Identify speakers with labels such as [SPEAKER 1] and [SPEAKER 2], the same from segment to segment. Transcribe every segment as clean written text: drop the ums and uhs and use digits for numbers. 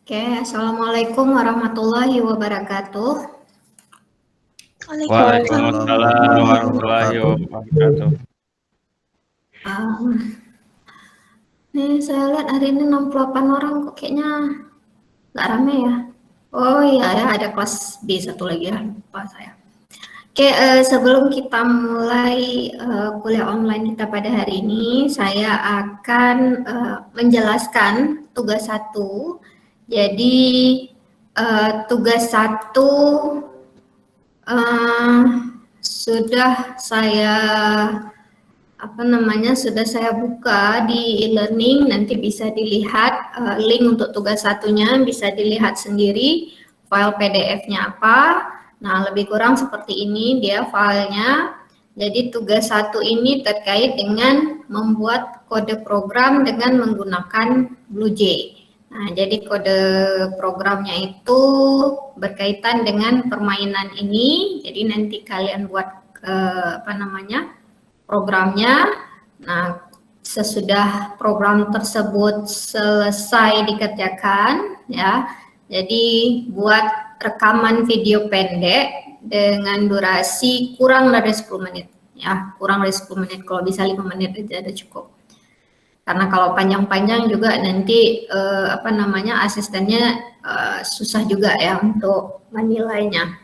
[SPEAKER 1] Oke, Assalamualaikum warahmatullahi wabarakatuh.
[SPEAKER 2] Waalaikumsalam warahmatullahi wabarakatuh.
[SPEAKER 1] Nih saya lihat hari ini 68 orang kok kayaknya nggak rame ya. Oh iya ya, ada kelas B satu lagi ya, lupa saya. Oke, sebelum kita mulai kuliah online kita pada hari ini, saya akan menjelaskan tugas 1. Jadi tugas 1 sudah saya buka di e-learning, nanti bisa dilihat link untuk tugas satunya, bisa dilihat sendiri file PDF-nya apa. Nah, lebih kurang seperti ini dia filenya. Jadi tugas 1 ini terkait dengan membuat kode program dengan menggunakan BlueJ. Nah, jadi kode programnya itu berkaitan dengan permainan ini. Jadi nanti kalian buat programnya. Nah, sesudah program tersebut selesai dikerjakan, ya. Jadi buat rekaman video pendek dengan durasi kurang dari 10 menit, ya. Kurang dari 10 menit, kalau bisa 5 menit aja udah cukup. Karena kalau panjang-panjang juga nanti asistennya susah juga ya untuk menilainya.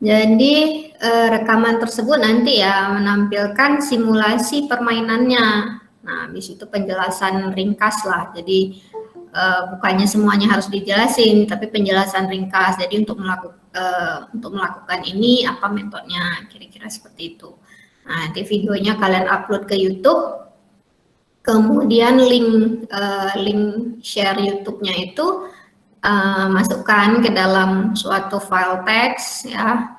[SPEAKER 1] Jadi rekaman tersebut nanti ya menampilkan simulasi permainannya. Nah, di situ penjelasan ringkas lah. Jadi bukannya semuanya harus dijelasin, tapi penjelasan ringkas. Jadi untuk melakukan ini apa metodenya, kira-kira seperti itu. Nah, nanti videonya kalian upload ke YouTube. Kemudian link share YouTube-nya itu masukkan ke dalam suatu file teks, ya.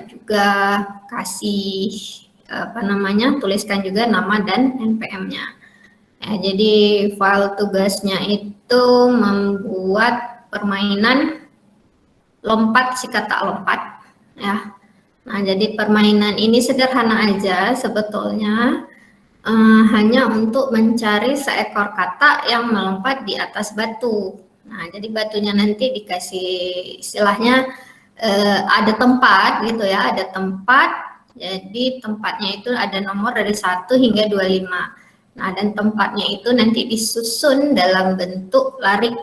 [SPEAKER 1] Juga kasih tuliskan juga nama dan NPM-nya. Ya, jadi file tugasnya itu membuat permainan lompat si kata lompat, ya. Nah, jadi permainan ini sederhana aja sebetulnya, hanya untuk mencari seekor kata yang melompat di atas batu. Nah, jadi batunya nanti dikasih istilahnya ada tempat gitu ya, ada tempat. Jadi tempatnya itu ada nomor dari 1 hingga 25. Nah, dan tempatnya itu nanti disusun dalam bentuk larik,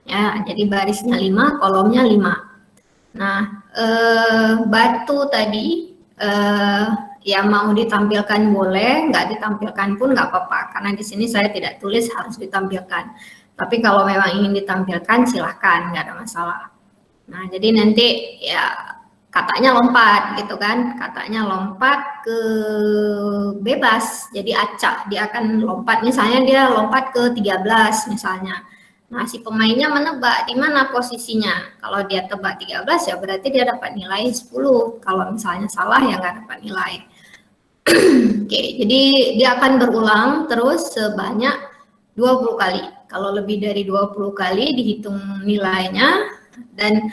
[SPEAKER 1] ya. Jadi barisnya 5, kolomnya 5. Nah, batu tadi yang mau ditampilkan boleh, nggak ditampilkan pun nggak apa-apa, karena di sini saya tidak tulis harus ditampilkan. Tapi kalau memang ingin ditampilkan silahkan, nggak ada masalah. Nah, jadi nanti ya katanya lompat gitu kan, katanya lompat ke bebas, jadi acak, dia akan lompat, misalnya dia lompat ke 13 misalnya. Nah, si pemainnya menebak di mana posisinya. Kalau dia tebak 13 ya berarti dia dapat nilai 10. Kalau misalnya salah ya nggak dapat nilai. Oke, jadi dia akan berulang terus sebanyak 20 kali. Kalau lebih dari 20 kali dihitung nilainya dan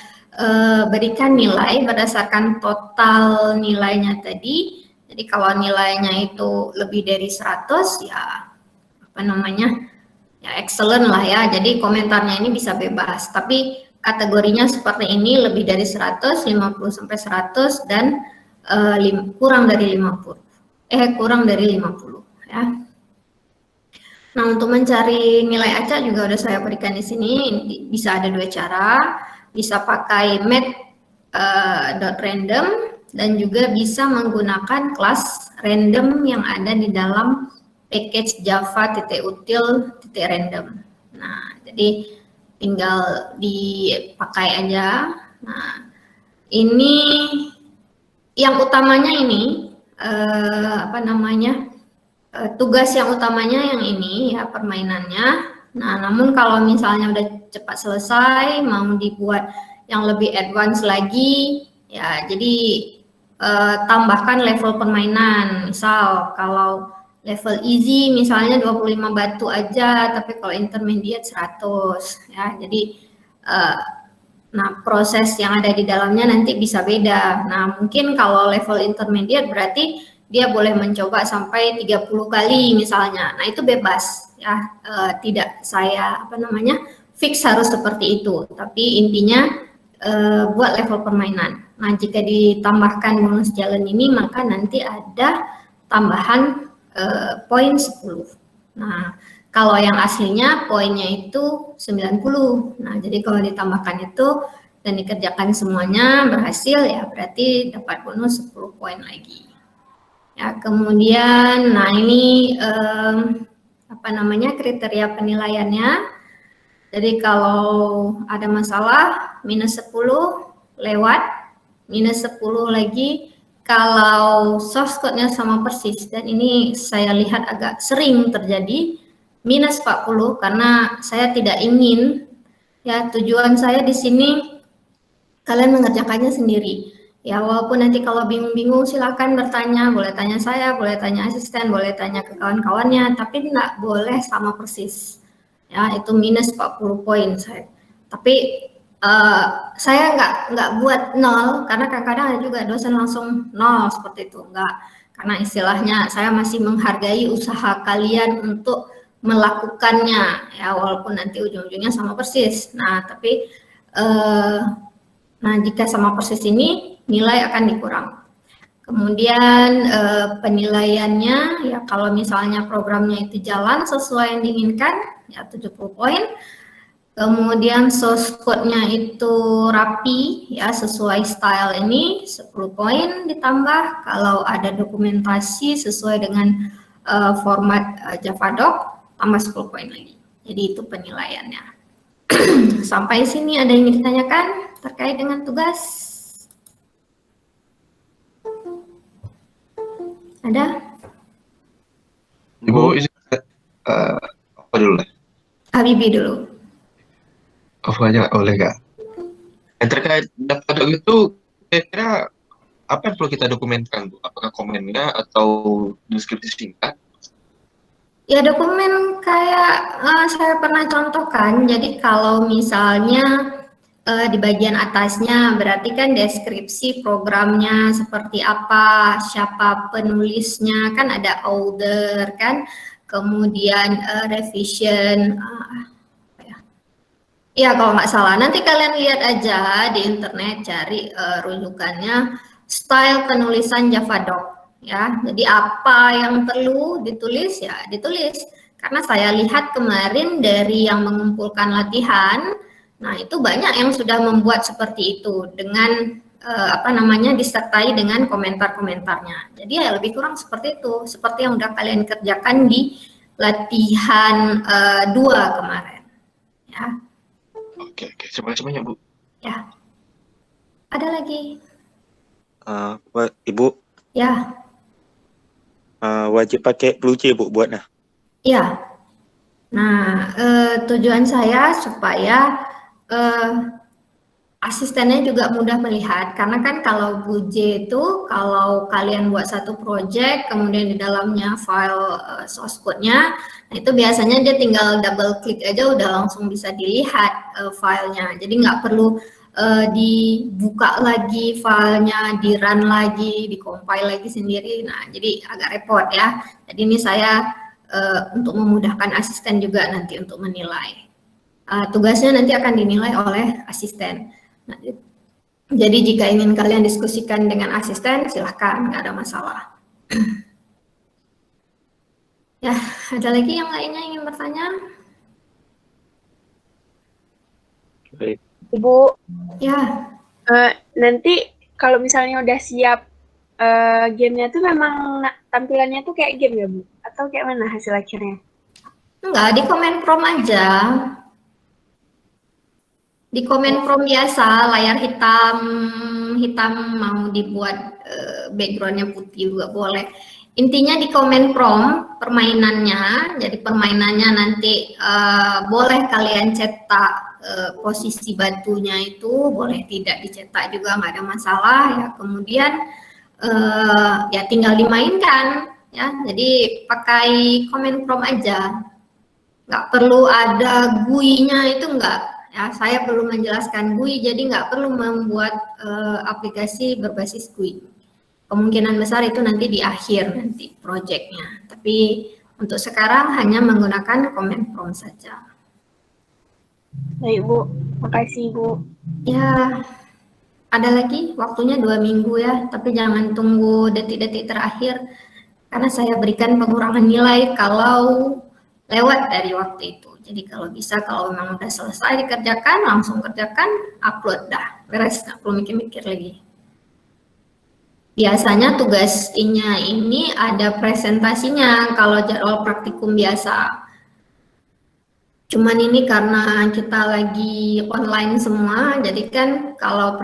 [SPEAKER 1] berikan nilai berdasarkan total nilainya tadi. Jadi kalau nilainya itu lebih dari 100 ya ya excellent lah ya. Jadi komentarnya ini bisa bebas. Tapi kategorinya seperti ini, lebih dari 100, 50 sampai 100 dan kurang dari 50. Kurang dari 50 ya. Nah, untuk mencari nilai acak juga udah saya berikan di sini. Bisa ada 2 cara. Bisa pakai math.random dan juga bisa menggunakan kelas random yang ada di dalam package java.util.random. Nah, jadi tinggal dipakai aja. Nah, ini yang utamanya ini tugas yang utamanya yang ini ya, permainannya. Nah, namun kalau misalnya udah cepat selesai, mau dibuat yang lebih advance lagi, ya jadi tambahkan level permainan. Misal kalau level easy misalnya 25 batu aja, tapi kalau intermediate 100 ya. Jadi nah, proses yang ada di dalamnya nanti bisa beda. Nah, mungkin kalau level intermediate berarti dia boleh mencoba sampai 30 kali misalnya. Nah, itu bebas ya, tidak saya fix harus seperti itu, tapi intinya buat level permainan. Nah, jika ditambahkan bonus jalan ini, maka nanti ada tambahan poin 10. Nah, kalau yang aslinya poinnya itu 90. Nah, jadi kalau ditambahkan itu dan dikerjakan semuanya berhasil, ya berarti dapat bonus 10 poin lagi. Ya, kemudian, nah ini apa namanya kriteria penilaiannya. Jadi kalau ada masalah minus 10 lewat, minus 10 lagi kalau source code-nya sama persis, dan ini saya lihat agak sering terjadi, minus 40 karena saya tidak ingin, ya tujuan saya di sini kalian mengerjakannya sendiri. Ya, walaupun nanti kalau bingung-bingung silakan bertanya, boleh tanya saya, boleh tanya asisten, boleh tanya ke kawan-kawannya, tapi tidak boleh sama persis. Ya, itu minus 40 poin saya. Tapi saya nggak buat 0, karena kadang-kadang ada juga dosen langsung 0 seperti itu, enggak. Karena istilahnya saya masih menghargai usaha kalian untuk melakukannya, ya walaupun nanti ujung-ujungnya sama persis. Nah, tapi nah, jika sama persis ini nilai akan dikurang. Kemudian penilaiannya, ya kalau misalnya programnya itu jalan sesuai yang diinginkan, ya 70 poin. Kemudian source code-nya itu rapi, ya sesuai style ini 10 poin ditambah. Kalau ada dokumentasi sesuai dengan format Javadoc, tambah 10 poin lagi. Jadi itu penilaiannya. Sampai sini ada yang ditanyakan terkait dengan tugas? Ada?
[SPEAKER 3] Ibu, apa dulu lah?
[SPEAKER 1] Habibie dulu.
[SPEAKER 3] Apa aja boleh nggak? Yang terkait data itu, kira-kira apa yang perlu kita dokumenkan, Bu? Apakah komennya atau deskripsi singkat?
[SPEAKER 1] Ya dokumen kayak saya pernah contohkan. Jadi kalau misalnya di bagian atasnya berarti kan deskripsi programnya seperti apa, siapa penulisnya, kan ada author kan, kemudian revision. Ya kalau nggak salah, nanti kalian lihat aja di internet, cari rujukannya style penulisan Javadoc, ya. Jadi apa yang perlu ditulis ya ditulis. Karena saya lihat kemarin dari yang mengumpulkan latihan, nah itu banyak yang sudah membuat seperti itu dengan apa namanya disertai dengan komentar-komentarnya. Jadi ya lebih kurang seperti itu, seperti yang udah kalian kerjakan di latihan 2 kemarin, ya.
[SPEAKER 3] Oke, semuanya Bu.
[SPEAKER 1] Ya. Ada lagi?
[SPEAKER 4] Ibu,
[SPEAKER 1] Ya.
[SPEAKER 4] wajib pakai Blue J, Bu, buat nah.
[SPEAKER 1] Ya. Nah, tujuan saya supaya asistennya juga mudah melihat, karena kan kalau Buje itu kalau kalian buat satu project kemudian di dalamnya file source code-nya, nah itu biasanya dia tinggal double klik aja udah langsung bisa dilihat filenya, jadi nggak perlu dibuka lagi filenya, di run lagi, di compile lagi sendiri. Nah jadi agak repot ya. Jadi ini saya untuk memudahkan asisten juga nanti untuk menilai. Tugasnya nanti akan dinilai oleh asisten. Nah, jadi jika ingin kalian diskusikan dengan asisten, silahkan, nggak ada masalah. Ya, ada lagi yang lainnya ingin bertanya?
[SPEAKER 4] Baik.
[SPEAKER 5] Ibu,
[SPEAKER 1] Ya,
[SPEAKER 5] nanti kalau misalnya udah siap gamenya tuh memang tampilannya tuh kayak game ya Bu? Atau kayak mana hasil akhirnya?
[SPEAKER 1] enggak, di comment prompt aja. Di comment prompt biasa, layar hitam mau dibuat backgroundnya putih juga boleh. Intinya di comment prompt permainannya, jadi permainannya nanti boleh kalian cetak posisi batunya itu, boleh tidak dicetak juga nggak ada masalah ya. Kemudian ya tinggal dimainkan ya. Jadi pakai comment prompt aja, nggak perlu ada GUI-nya itu enggak. Ya, saya perlu menjelaskan GUI, jadi nggak perlu membuat aplikasi berbasis GUI. Kemungkinan besar itu nanti di akhir nanti projectnya. Tapi untuk sekarang hanya menggunakan comment prompt saja.
[SPEAKER 5] Baik Bu, makasih Bu.
[SPEAKER 1] Ya, ada lagi waktunya 2 minggu ya, tapi jangan tunggu detik-detik terakhir karena saya berikan pengurangan nilai kalau lewat dari waktu itu. Jadi kalau bisa, kalau memang udah selesai dikerjakan, langsung kerjakan, upload dah, beres, nggak perlu mikir-mikir lagi. Biasanya tugas ini ada presentasinya kalau jadwal praktikum biasa. Cuman ini karena kita lagi online semua, jadi kan kalau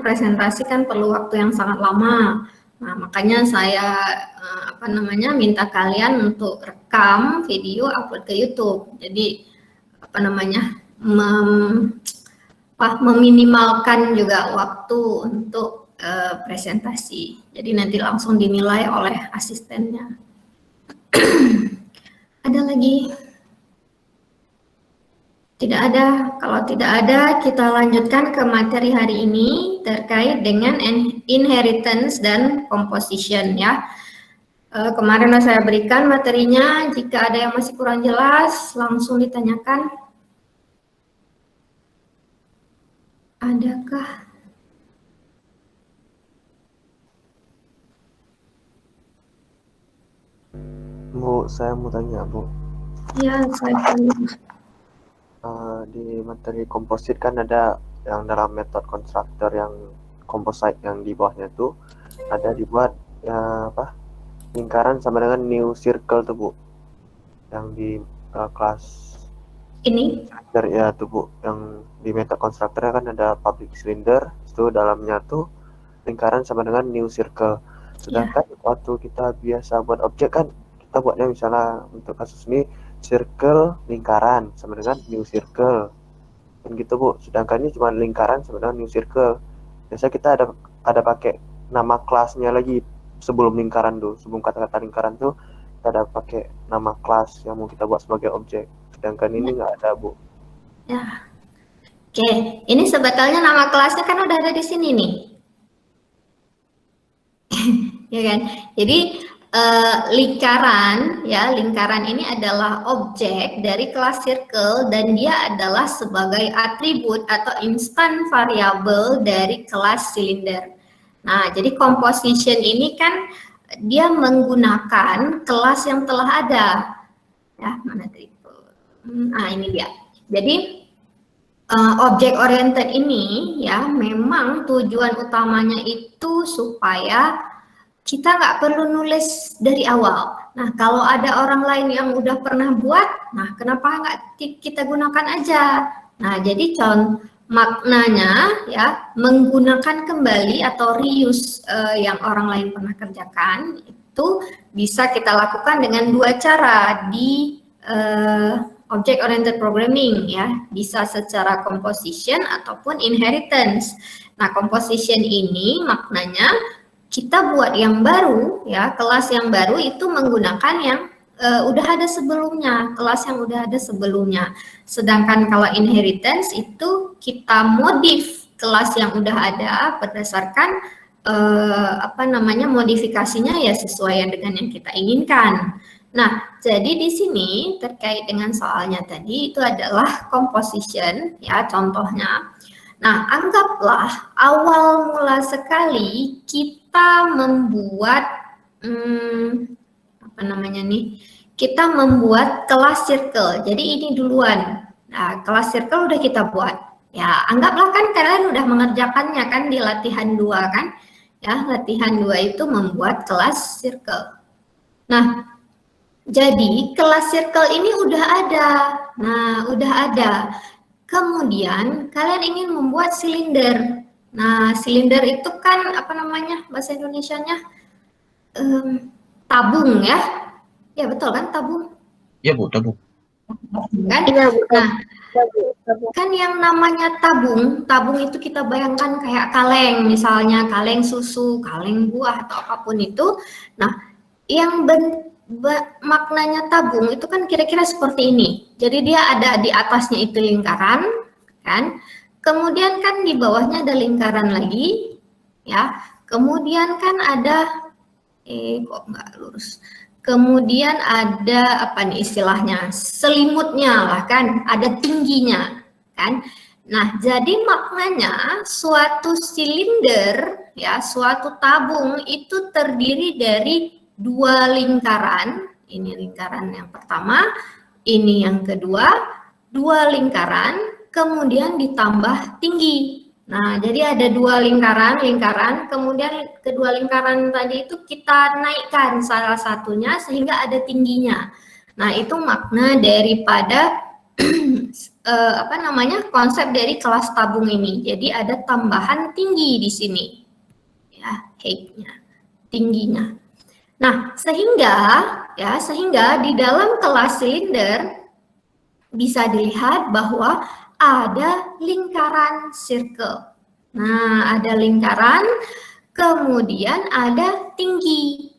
[SPEAKER 1] presentasi kan perlu waktu yang sangat lama. Nah, makanya saya minta kalian untuk rekam video upload ke YouTube. Jadi meminimalkan juga waktu untuk presentasi. Jadi nanti langsung dinilai oleh asistennya. Ada lagi? Tidak ada. Kalau tidak ada, kita lanjutkan ke materi hari ini terkait dengan inheritance dan composition ya. Kemarin saya berikan materinya. Jika ada yang masih kurang jelas, langsung ditanyakan. Adakah?
[SPEAKER 6] Bu, saya mau tanya Bu.
[SPEAKER 1] Ya, saya tanya.
[SPEAKER 6] Di materi komposit kan ada yang dalam metode konstruktor yang composite yang di bawahnya tuh ada dibuat lingkaran sama dengan new circle tuh Bu, yang di kelas
[SPEAKER 1] Ini?
[SPEAKER 6] ya tuh Bu, yang di metode konstruktornya kan ada public cylinder, itu dalamnya tuh lingkaran sama dengan new circle. Sedangkan waktu kita biasa buat objek kan kita buatnya misalnya untuk kasus ini circle lingkaran sama dengan new circle dan gitu Bu. Sedangkan ini cuma lingkaran sama dengan new circle. Biasa kita ada pakai nama kelasnya lagi sebelum lingkaran tuh, sebelum kata-kata lingkaran tuh kita ada pakai nama kelas yang mau kita buat sebagai objek. Sedangkan ini nggak ada Bu.
[SPEAKER 1] Ya. Oke, ini sebetulnya nama kelasnya kan udah ada di sini nih. Ya kan? Jadi lingkaran ini adalah objek dari kelas circle dan dia adalah sebagai atribut atau instan variabel dari kelas silinder. Nah, jadi composition ini kan dia menggunakan kelas yang telah ada. Ya, mana triple? Ini dia. Jadi objek oriented ini ya memang tujuan utamanya itu supaya kita nggak perlu nulis dari awal. Nah, kalau ada orang lain yang udah pernah buat, nah kenapa nggak kita gunakan aja? Nah, jadi maknanya ya menggunakan kembali atau reuse yang orang lain pernah kerjakan itu bisa kita lakukan dengan dua cara di object oriented programming ya, bisa secara composition ataupun inheritance. Nah, composition ini maknanya kita buat yang baru ya, kelas yang baru itu menggunakan yang udah ada sebelumnya, kelas yang udah ada sebelumnya. Sedangkan kalau inheritance itu kita modif kelas yang udah ada berdasarkan modifikasinya ya sesuai dengan yang kita inginkan. Nah, jadi di sini terkait dengan soalnya tadi itu adalah composition ya contohnya. Nah, anggaplah awal mula sekali kita membuat kita membuat kelas circle. Jadi ini duluan. Nah, kelas circle udah kita buat. Ya, anggaplah kan kalian udah mengerjakannya kan di latihan 2 kan? Ya, latihan 2 itu membuat kelas circle. Nah, jadi kelas circle ini udah ada. Nah, udah ada. Kemudian kalian ingin membuat silinder. Nah, silinder itu kan bahasa Indonesianya tabung ya. Ya betul kan tabung?
[SPEAKER 3] Ya Bu, tabung.
[SPEAKER 1] Kan? Nah, kan yang namanya tabung itu kita bayangkan kayak kaleng, misalnya kaleng susu, kaleng buah atau apapun itu. Nah, yang maknanya tabung itu kan kira-kira seperti ini. Jadi dia ada di atasnya itu lingkaran, kan? Kemudian kan di bawahnya ada lingkaran lagi, ya. Kemudian kan ada kok nggak lurus. kemudian ada apa nih istilahnya, selimutnya lah kan, ada tingginya kan. Nah, jadi maknanya suatu silinder ya, suatu tabung itu terdiri dari dua lingkaran. Ini lingkaran yang pertama, ini yang kedua, dua lingkaran, kemudian ditambah tinggi. Nah, jadi ada dua lingkaran, kemudian kedua lingkaran tadi itu kita naikkan salah satunya sehingga ada tingginya. Nah, itu makna daripada konsep dari kelas tabung ini. Jadi ada tambahan tinggi di sini. Ya, height-nya, tingginya. Nah, sehingga di dalam kelas silinder bisa dilihat bahwa ada lingkaran circle. Nah, ada lingkaran, kemudian ada tinggi.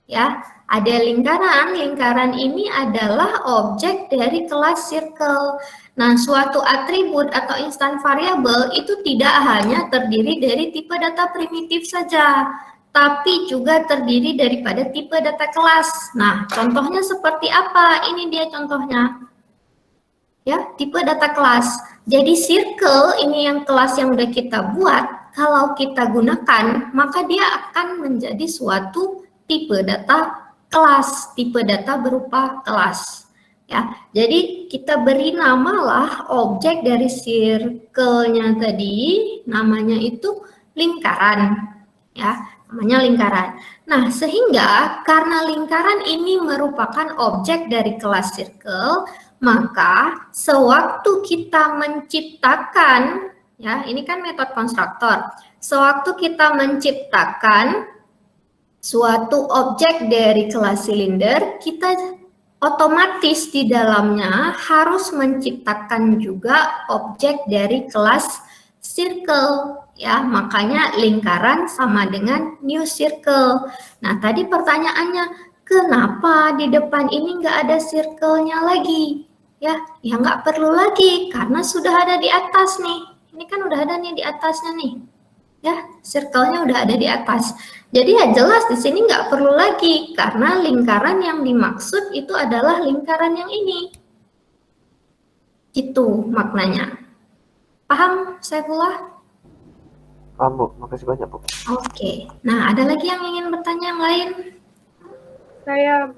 [SPEAKER 1] Ya, ada lingkaran ini adalah objek dari kelas circle. Nah, suatu atribut atau instan variabel itu tidak hanya terdiri dari tipe data primitif saja, tapi juga terdiri daripada tipe data kelas. Nah, contohnya seperti apa? Ini dia contohnya. Ya, tipe data kelas. Jadi circle ini yang kelas yang udah kita buat, kalau kita gunakan, maka dia akan menjadi suatu tipe data kelas, tipe data berupa kelas. Ya, jadi kita beri namalah objek dari circle-nya tadi, namanya itu lingkaran. Ya, namanya lingkaran. Nah, sehingga karena lingkaran ini merupakan objek dari kelas circle, maka sewaktu kita menciptakan, ya ini kan metode konstruktor, sewaktu kita menciptakan suatu objek dari kelas silinder, kita otomatis di dalamnya harus menciptakan juga objek dari kelas circle. Ya, makanya lingkaran sama dengan new circle. Nah, tadi pertanyaannya, kenapa di depan ini nggak ada circle-nya lagi? Ya nggak perlu lagi karena sudah ada di atas nih. Ini kan udah ada nih di atasnya nih. Ya, circle-nya udah ada di atas. Jadi ya jelas di sini nggak perlu lagi karena lingkaran yang dimaksud itu adalah lingkaran yang ini. Itu maknanya. Paham, Saifullah?
[SPEAKER 6] Paham, Bu. Makasih banyak, Bu.
[SPEAKER 1] Oke. Nah, ada lagi yang ingin bertanya yang lain?
[SPEAKER 5] Saya